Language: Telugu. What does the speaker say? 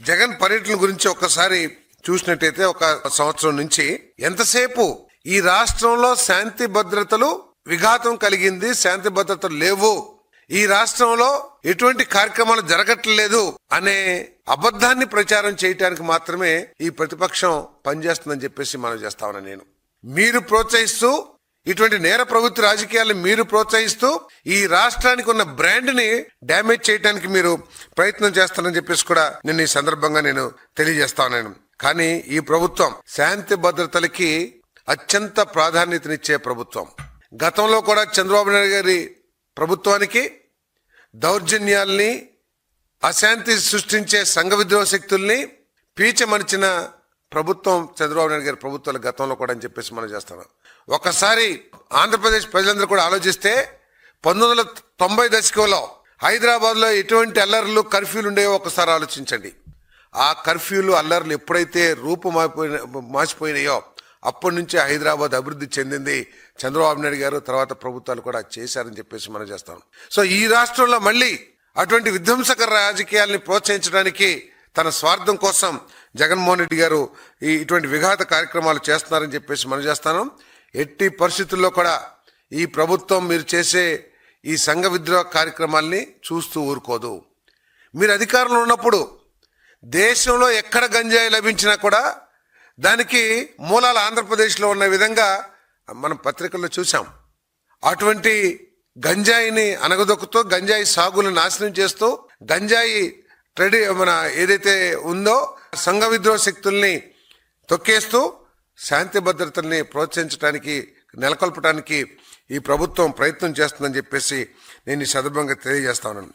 జగన్ పర్యటన గురించి ఒక్కసారి చూసినట్టయితే ఒక సంవత్సరం నుంచి ఎంతసేపు ఈ రాష్ట్రంలో శాంతి భద్రతలు విఘాతం కలిగింది, శాంతి భద్రతలు లేవు, ఈ రాష్ట్రంలో ఎటువంటి కార్యక్రమాలు జరగట్లేదు అనే అబద్ధాన్ని ప్రచారం చేయడానికి మాత్రమే ఈ ప్రతిపక్షం పనిచేస్తుందని చెప్పేసి మనం చేస్తా ఉన్నా. నేను మీరు ప్రోత్సహిస్తూ ఇటువంటి నేర ప్రవృత్తి రాజకీయాలను మీరు ప్రోత్సహిస్తూ ఈ రాష్ట్రానికి ఉన్న బ్రాండ్ ని డ్యామేజ్ చేయడానికి మీరు ప్రయత్నం చేస్తారని చెప్పేసి కూడా నేను ఈ సందర్భంగా నేను తెలియజేస్తా ఉన్నాను. కానీ ఈ ప్రభుత్వం శాంతి భద్రతలకి అత్యంత ప్రాధాన్యతనిచ్చే ప్రభుత్వం. గతంలో కూడా చంద్రబాబు నాయుడు గారి ప్రభుత్వానికి దౌర్జన్యాల్ని, అశాంతి సృష్టించే సంఘ విద్రోహ శక్తుల్ని పీచమనిచిన ప్రభుత్వం చంద్రబాబు నాయుడు గారి ప్రభుత్వాల గతంలో కూడా అని చెప్పేసి మనం చేస్తున్నాం. ఒకసారి ఆంధ్రప్రదేశ్ ప్రజలందరూ కూడా ఆలోచిస్తే 1990 దశకంలో హైదరాబాద్ లో ఎటువంటి అల్లర్లు, కర్ఫ్యూలు ఉండేవో ఒకసారి ఆలోచించండి. ఆ కర్ఫ్యూలు, అల్లర్లు ఎప్పుడైతే మార్చిపోయినాయో అప్పటి నుంచి హైదరాబాద్ అభివృద్ధి చెందింది. చంద్రబాబు నాయుడు గారు తర్వాత ప్రభుత్వాలు కూడా చేశారని చెప్పేసి మనం చేస్తాం. సో ఈ రాష్ట్రంలో మళ్ళీ అటువంటి విధ్వంసకర రాజకీయాల్ని ప్రోత్సహించడానికి తన స్వార్థం కోసం జగన్మోహన్ రెడ్డి గారు ఇటువంటి విఘాత కార్యక్రమాలు చేస్తున్నారని చెప్పేసి మనం చేస్తాను. ఎట్టి పరిస్థితుల్లో కూడా ఈ ప్రభుత్వం మీరు చేసే ఈ సంఘ విద్రోహ కార్యక్రమాల్ని చూస్తూ ఊరుకోదు. మీరు అధికారంలో ఉన్నప్పుడు దేశంలో ఎక్కడ గంజాయి లభించినా కూడా దానికి మూలాలు ఆంధ్రప్రదేశ్లో ఉన్న విధంగా మనం పత్రికల్లో చూసాం. అటువంటి గంజాయిని అనగదొక్కుతూ, గంజాయి సాగులను నాశనం చేస్తూ, గంజాయి మన ఏదైతే ఉందో సంఘ విద్రోహ శక్తుల్ని తొక్కేస్తూ శాంతి భద్రతల్ని ప్రోత్సహించడానికి, నెలకొల్పడానికి ఈ ప్రభుత్వం ప్రయత్నం చేస్తుందని చెప్పేసి నేను ఈ సందర్భంగా తెలియజేస్తా ఉన్నాను.